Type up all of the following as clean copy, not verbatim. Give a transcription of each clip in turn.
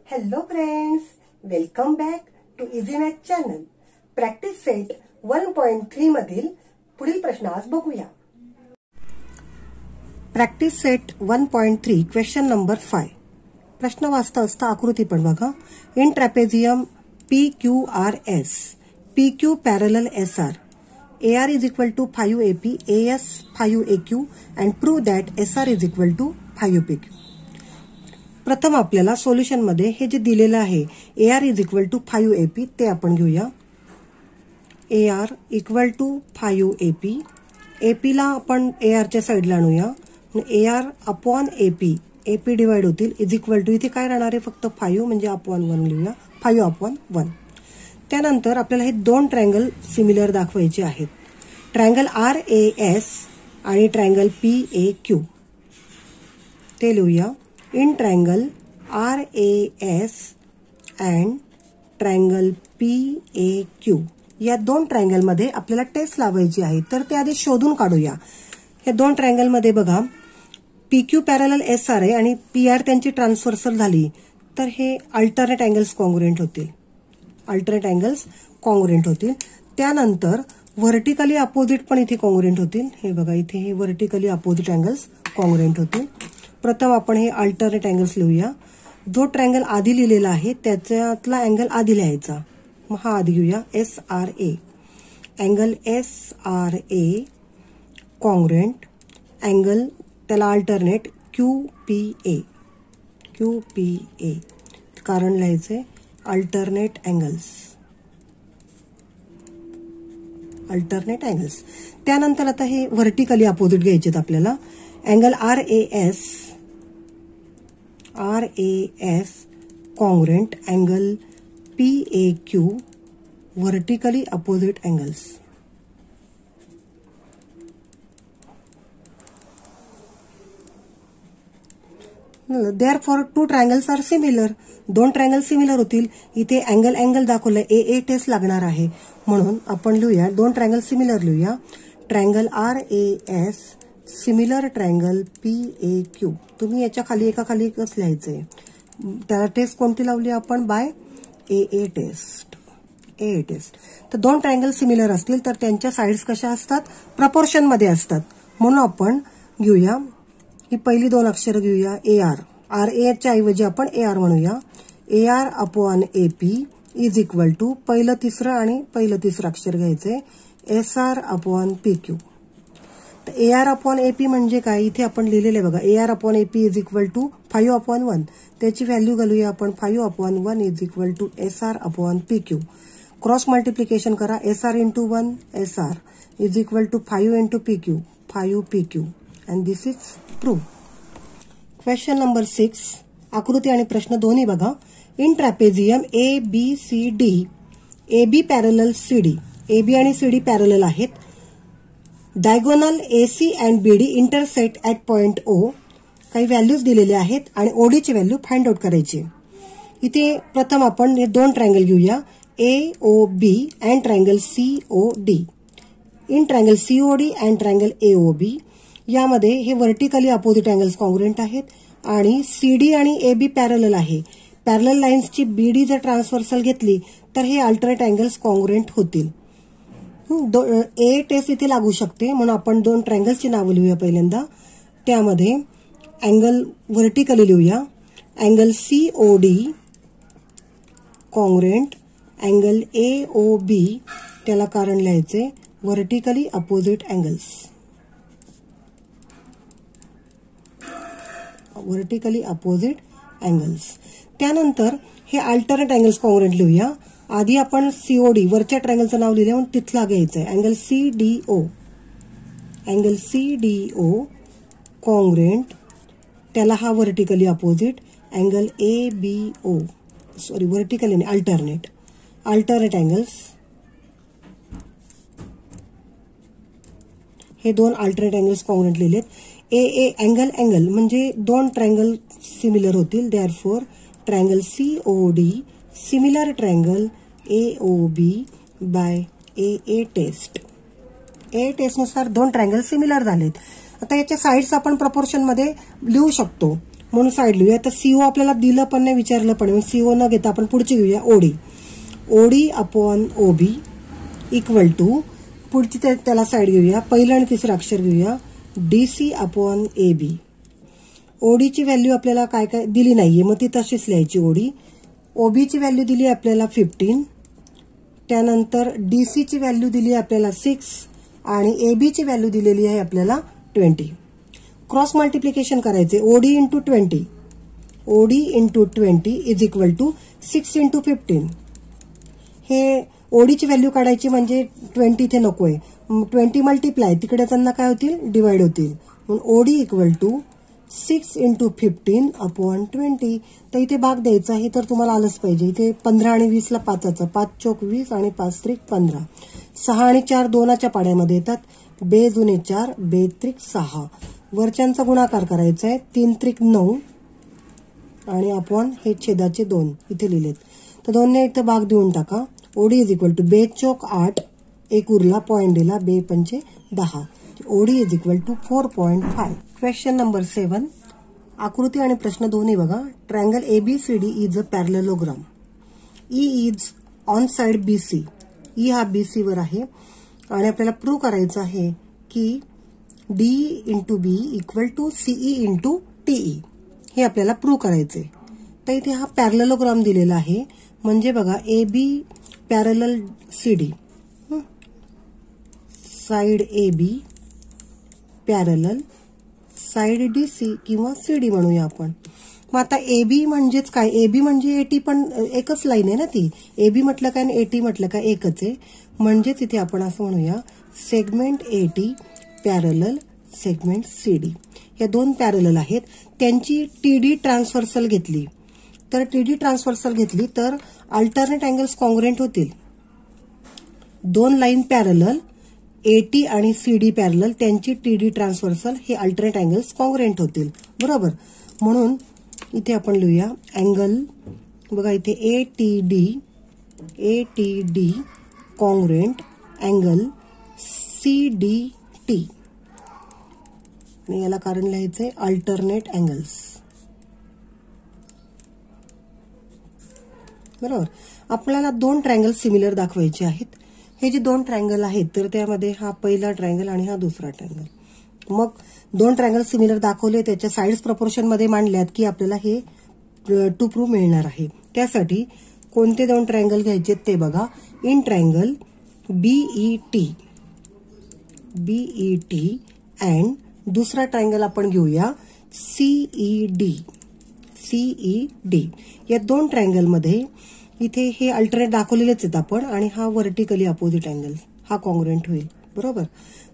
Hello friends, welcome back to Easy Math channel. Practice set 1.3 मधील पुढील प्रश्न आज बघूया. Practice set 1.3 question number 5. प्रश्न वाचता असता आकृती पण बघा. In trapezium PQRS, PQ parallel SR, AR is equal to 5AP, AS 5AQ and prove that SR is equal to 5PQ. प्रथम आपल्याला सोल्युशन मध्ये हे जे दिलेलं आहे AR is equal to 5AP ते आपण घेऊया. AR equal to 5AP. AP ला आपण AR च्या साईडला आणूया. AR upon AP, AP divide होतील इज इक्वल टू इथे काय राहणार आहे फक्त 5 म्हणजे अपॉन 1 लिहूया. 5 अपॉन 1. त्यानंतर आपल्याला हे दोन ट्रायंगल सिमिलर दाखवायचे आहेत. ट्रायंगल RAS आणि ट्रायंगल PAQ ते लिहूया. In triangle RAS and triangle PAQ या दोन ट्रायंगल मध्ये आपल्याला टेस्ट लावायची आहे. तर ते आधी शोधून काढूया. या दोन ट्रायंगल मध्ये बघा PQ पॅरलल SR आहे आणि PR त्यांची ट्रान्सव्हर्सल झाली तर हे अल्टरनेट अँगल्स कॉन्ग्रुएंट होतील. अल्टरनेट अँगल्स कॉन्ग्रुएंट होतील. त्यानंतर व्हर्टिकली अपोजिट पण इथे कॉन्ग्रुएंट होतील. हे बघा इथे हे व्हर्टिकली अपोजिट अँगल्स कॉन्ग्रुएंट होतील. प्रथम आपण हे अल्टरनेट अँगल्स लिहूया. जो ट्रायंगल आधी लिहिलेला आहे त्याच्यातला अँगल आधी लिहायचा. मग हा आधी घेऊया. SRA angle SRA congruent angle त्याला अल्टरनेट QPA कारण लिहायचंय अल्टरनेट अँगल्स. त्यानंतर आता हे व्हर्टिकली अपोजिट घ्यायचे आपल्याला. Angle RAS congruent angle PAQ vertically opposite angles. Therefore two triangles are similar. दोन ट्रायंगल सिमिलर होतील. इथे अँगल दाखवलंय. AA टेस्ट लागणार आहे म्हणून आपण लिहूया दोन ट्रायंगल सिमिलर लिहूया. Triangle RAS similar triangle PAQ. तुम्ही याच्या खाली एका खाली एकच लिहायचंय. त्याला टेस्ट कोणती लावली आपण बाय AA टेस्ट. तर दोन ट्रायंगल सिमिलर असतील तर त्यांच्या साइड्स कशा असतात प्रपोर्शन मध्ये असतात. म्हणून आपण घेऊया ही पहिली दोन अक्षर घेऊया. RA च्या ऐवजी आपण AR म्हणूया. AR upon AP is equal to पहिलं तिसरं अक्षर घ्यायचंय SR अपॉन PQ. तर AR अपॉन AP म्हणजे काय इथे आपण लिहिलेलं आहे बघा. AR upon AP is equal to 5 upon 1. त्याची व्हॅल्यू घालूया आपण. 5 upon 1 is equal to SR upon PQ. Cross multiplication करा. SR into 1 SR is equal to 5 into PQ 5PQ and this is prove. Question number 6. आकृती आणि प्रश्न दोन्ही बघा. In trapezium ABCD AB parallel CD. AB आणि CD parallel आहेत. Diagonal AC and BD intersect at point O. काही values दिलेले आहेत आणि OD ची व्हॅल्यू फाइंड आउट करायची. इथे प्रथम आपण हे दोन ट्रायंगल घेऊया. AOB and triangle COD. In triangle COD and triangle AOB यामध्ये हे व्हर्टिकली अपोजिट अँगल्स कॉन्ग्रुएंट आहेत आणि CD आणि AB पॅरलल आहे. पॅरलल लाईन्सची BD जर ट्रान्सव्हर्सल घेतली तर हे अल्टरनेट अँगल्स कॉन्ग्रुएंट होतील. A टेस्ट इथे लागू शकते म्हणून आपण दोन ट्रायंगल्सची नावं लिहूया. पहिल्यांदा त्यामध्ये अँगल व्हर्टिकली लिहूया. Angle COD congruent angle AOB त्याला कारण लिहायचे व्हर्टिकली अपोजिट अँगल्स. त्यानंतर हे अल्टरनेट अँगल्स कॉन्ग्रुएंट लिहूया. आधी आपण COD वरच्या ट्रायंगलचं नाव लिहिलं म्हणून तिथला घ्यायचंय. अँगल CDO कॉन्ग्रुएंट त्याला हा vertically opposite angle ABO vertically alternate angles. हे दोन अल्टरनेट अँगल्स कॉन्ग्रुएंट लिहिलेत. AA अँगल म्हणजे दोन ट्रायंगल सिमिलर होतील. Therefore triangle COD similar triangle AOB by AA test. A test नुसार दोन ट्रायंगल सिमिलर झालेत. आता याच्या साइड्स आपण प्रपोर्शन मध्ये लिहू शकतो. म्हणून साईड लिहूया. तर सीओ आपल्याला दिलं पण नाही, विचारलं पण नाही. सीओ न घेता आपण पुढची घेऊया O D. O D upon O B equal to पुढची त्याला साईड घेऊया. पहिलं आणि तिसरं अक्षर घेऊया डीसी अपॉन ए बी. ओडीची व्हॅल्यू आपल्याला काय काय दिली नाहीये, मग ती तशीच लिहायची ओडी. ओबीची व्हॅल्यू दिली आपल्याला 15. त्यानंतर डीसीची व्हॅल्यू दिली आपल्याला 6 आणि एबीची व्हॅल्यू दिलेली आहे आपल्याला 20. क्रॉस मल्टिप्लिकेशन करायचे. OD into 20. OD into 20 is equal to 6 into 15. हे ओडीची व्हॅल्यू काढायची म्हणजे 20 इथे नकोय. 20 मल्टिप्लाय तिकडे त्यांना काय होतील, डिवाइड होतील. म्हणून OD equal to 6 into 15 upon 20. तर इथे भाग द्यायचा आहे तर तुम्हाला आलंच पाहिजे. इथे 15 आणि 20 ला 5चा 5 चोक 20 आणि 5 त्रिक 15. 6 आणि 4 2च्या पाड्यामध्ये येतात. बे जुने 4 बे त्रिक 6. वरच्यांचा गुणाकार करायचा आहे. 3 त्रिक 9 आणि अपॉन हे छेदाचे 2 इथे लिहिलेत. तर 2 ने इथं भाग देऊन टाका. ओडी इज इक्वल टू बे चोक 8 एक उरला पॉईंट दिला बे पंचे 10. OD is equal to 4.5. Question number 7. आकृती आणि प्रश्न दोन्ही बघा. Triangle ABCD is a parallelogram. E is on side BC. E हा BC वर आहे आणि आपल्याला प्रूव्ह करायचं आहे की D into B equal to CE into TE. हे आपल्याला प्रूव्ह करायचे. तर इथे हा पॅरलेलोग्राम दिलेला आहे. म्हणजे बघा AB parallel CD, side AB parallel side DC किंवा CD म्हणूया आपण. मग आता AB म्हणजेच काय, AB म्हणजे AT पण एकच लाईन आहे ना ती. AB म्हटलं काय आणि AT म्हटलं काय एकच आहे. म्हणजे तिथे आपण असं म्हणूया segment AT parallel segment CD. या दोन पॅरलल आहेत. त्यांची TD ट्रान्सव्हर्सल घेतली तर अल्टरनेट अँगल्स कॉन्ग्रुएंट होतील. दोन लाईन पॅरलल AT आणि CD पॅरलल त्यांची TD ट्रान्सव्हर्सल हे अल्टरनेट अँगल्स कॉन्ग्रुएंट होतील. बरोबर. म्हणून इथे आपण लिहूया अँगल बघा इथे ATD कॉन्ग्रुएंट अँगल CDT आणि याला कारण लिहायचंय अल्टरनेट अँगल्स. बरोबर. आपल्याला दोन ट्रायंगल सिमिलर दाखवायचे आहेत. हे जे दोन ट्रायंगल आहेत तर त्यामध्ये हा पहिला ट्रायंगल आणि हा दुसरा ट्रायंगल. मग दोन ट्रायंगल सिमिलर दाखवले, त्याच्या साइड्स प्रपोर्शन मध्ये मांडल्यात की आपल्याला हे टू प्रूव्ह मिळणार आहे. त्यासाठी कोणते दोन ट्रायंगल घ्यायचे ते बघा. इन ट्रायंगल BET अँड दुसरा ट्रायंगल आपण घेऊया CED. या दोन ट्रायंगल मध्ये इथे हे अल्टरनेट दाखवलेलेच आहेत आपण आणि हा व्हर्टिकली अपोजिट अँगल हा कॉन्ग्रुएंट होईल. बरोबर.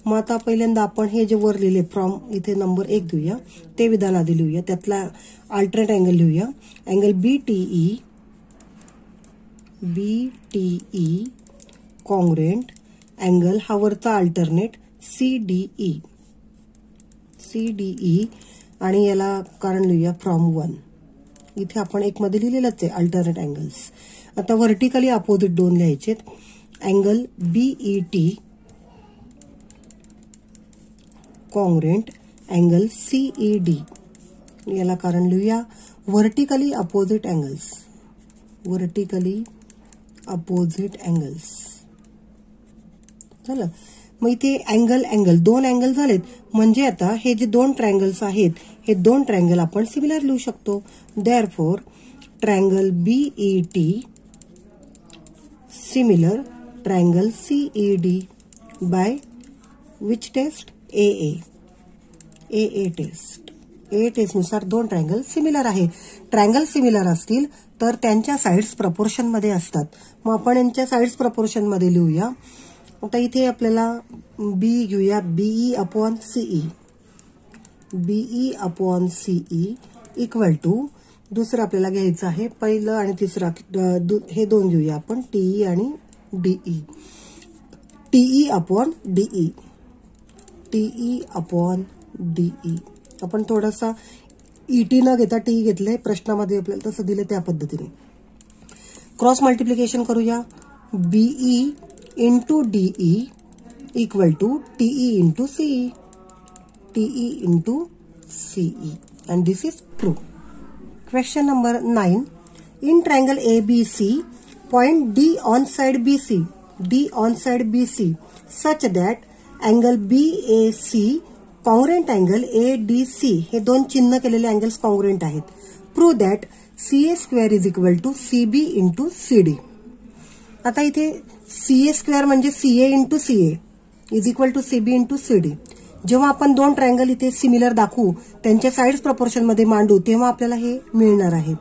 मग आता पहिल्यांदा आपण हे जे वर लिहिले फ्रॉम इथे नंबर 1 घेऊया, ते विधान आधी लिहूया. त्यातला अल्टरनेट अँगल लिहूया. अँगल BTE कॉन्ग्रुएंट अँगल हा वरचा अल्टरनेट CDE आणि याला कारण लिहूया फ्रॉम 1. इथे आपण एक मध्ये लिहिलेलंच आहे अल्टरनेट अँगल्स. आता व्हर्टिकली अपोजिट दोन लिहायचेत. Angle BET congruent angle CED याला कारण लिहूया व्हर्टिकली अपोजिट अँगल्स. झालं. मग इथे अँगल दोन अँगल झालेत. म्हणजे आता हे जे दोन ट्रायंगल्स आहेत हे दोन ट्रायंगल आपण सिमिलर लिहू शकतो. Therefore triangle BET similar triangle CED by which test AA test नुसार दोन ट्रायंगल सिमिलर आहे. ट्रायंगल सिमिलर असतील तर त्यांच्या साइड्स प्रपोर्शन मध्ये असतात. मग आपण यांच्या साइड्स प्रपोर्शन मध्ये लिहूया. आता इथे आपल्याला B घेऊया BE upon CE equal to दुसरं आपल्याला घ्यायचं आहे पहिलं आणि तिसरं हे दोन घेऊया आपण TE आणि DE. TE अपॉन DE आपण थोडासा ET न घेता TE घेतलंय. प्रश्नामध्ये आपल्याला तसं दिलं त्या पद्धतीने क्रॉस मल्टिप्लिकेशन करूया. BE into DE equal to TE into CE and this is prove. Question number 9. In triangle ABC, point D on side BC such that angle BAC congruent angle ADC हे दोन चिन्ह केलेले angles congruent आहेत. Prove that CA square is equal to CB into CD. आता इथे CA square म्हणजे CA into CA is equal to CB into CD. जेव्हा आपण दोन ट्रायंगल इथे सिमिलर दाखवू, त्यांच्या साइड्स प्रपोर्शन मध्ये मांडू, तेव्हा आपल्याला हे मिळणार आहे.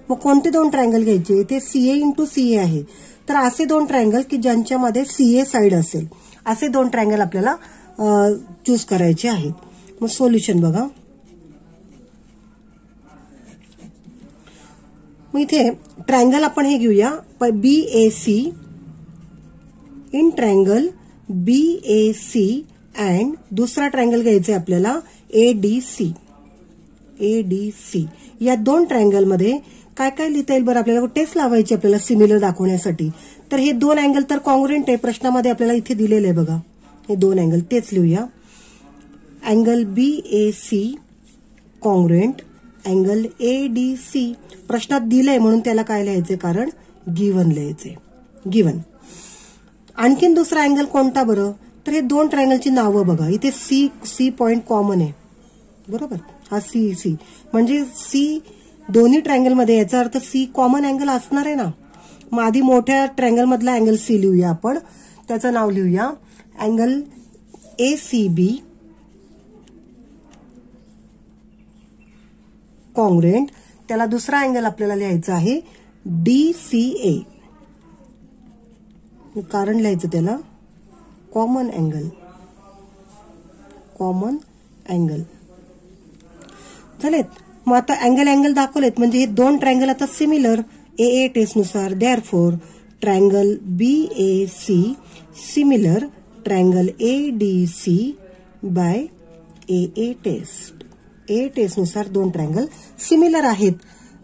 मग कोणते दोन ट्रायंगल घ्यायचे? ते CA इंटू CA आहे. तर असे दोन ट्रायंगल की ज्यांच्यामध्ये CA साइड असेल, असे दोन ट्रायंगल आपल्याला चूज करायचे आहेत. मग सोल्युशन बघा. मग इथे ट्रायंगल आपण हे घेऊया BAC. In triangle BAC and दुसरा ट्रायंगल घ्यायचा आहे आपल्याला ADC. या दोन ट्रायंगल मध्ये काय काय लिहिता येईल बरं? आपल्याला टेस्ट लावायची आपल्याला सिमिलर दाखवण्यासाठी. तर हे दोन अँगल तर कॉन्ग्रुएंट आहे, प्रश्नामध्ये आपल्याला इथे दिलेले आहे बघा. हे दोन अँगल तेच लिहूया. Angle BAC congruent angle ADC. प्रश्नात दिलंय म्हणून त्याला काय लिहायचे? कारण गिवन लिहायचे. गिवन. आणखीन दुसरा अँगल कोणता बरं? तर हे दोन ट्रायंगलची नावं बघा. इथे सी पॉइंट कॉमन आहे, बरोबर. हा सी म्हणजे सी दोन्ही ट्रायंगल मध्ये, याचा अर्थ सी कॉमन अँगल असणार आहे ना. मग आधी मोठ्या ट्रायंगल मधला अँगल सी लिहूया आपण. त्याचं नाव लिहूया अँगल ACB कॉन्ग्रुएंट. त्याला दुसरा अँगल आपल्याला लिहायचा आहे DCA. कारण लिहायचं त्याला कॉमन अँगल. झालेत. मग आता अँगल दाखवलेत म्हणजे हे दोन ट्रायंगल आता सिमिलर AA टेस्ट नुसार. Therefore triangle BAC similar triangle ADC by AA test. A test नुसार दोन ट्रायंगल सिमिलर आहेत.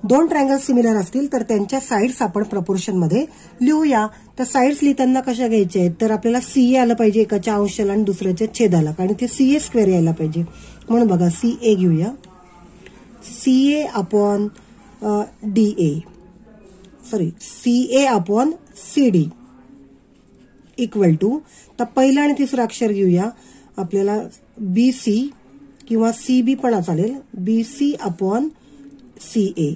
दोन ट्रायंगल सिमिलर असतील तर त्यांच्या साइड्स आपण प्रपोर्शन मध्ये लिहूया. तर साइड्स लिहिताना कशा घ्यायच्या आहेत? तर आपल्याला CA आलं पाहिजे एकाच्या अंशाला आणि दुसऱ्याच्या छेदाला, कारण ते CA स्क्वेअर यायला पाहिजे. म्हणून बघा CA घेऊया. CA upon CA upon CD equal to. तर पहिलं आणि तिसरं अक्षर घेऊया आपल्याला BC किंवा CB पण चालेल. BC upon CA.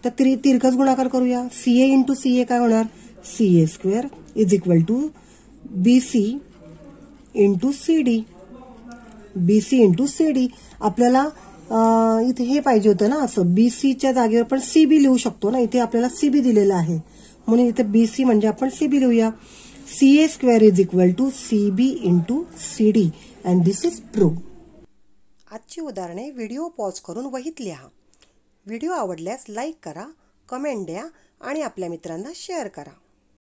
तर तिरकस गुणाकार करूया. CA इंटू CA काय होणार? CA square is equal to BC into CD. BC into CD. आपल्याला इथे हे पाहिजे होतं ना, असं BCच्या जागेवर पण CB लिहू शकतो ना. इथे आपल्याला CB दिलेलं आहे म्हणून इथे BC म्हणजे आपण CB लिहूया. CA square is equal to CB into CD and this is prove. आजची उदाहरणे व्हिडिओ पॉज करून वहीत लिहा. व्हिडिओ आवडल्यास लाईक करा, कमेंट द्या आणि आपल्या मित्रांना शेअर करा.